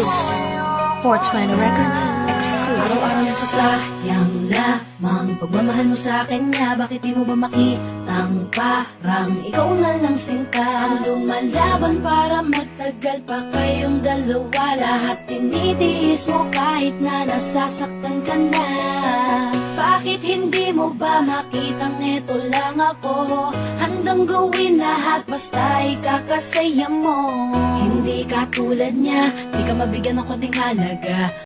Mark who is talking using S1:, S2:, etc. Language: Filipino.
S1: is 420 Records.
S2: Araw-araw na sasayang lamang pagmamahal mo sa akin nga. Bakit di mo ba makitang parang ikaw na lang sinta ang lumalaban para magtagal pa kayong dalawa? Lahat tinitiis mo kahit na nasasaktan ka na. Bakit hindi mo ba makitang eto lang ako? Handang gawin lahat basta ikakasaya mo. Hindi ka tulad niya, di ka mabigyan ng konting halaga.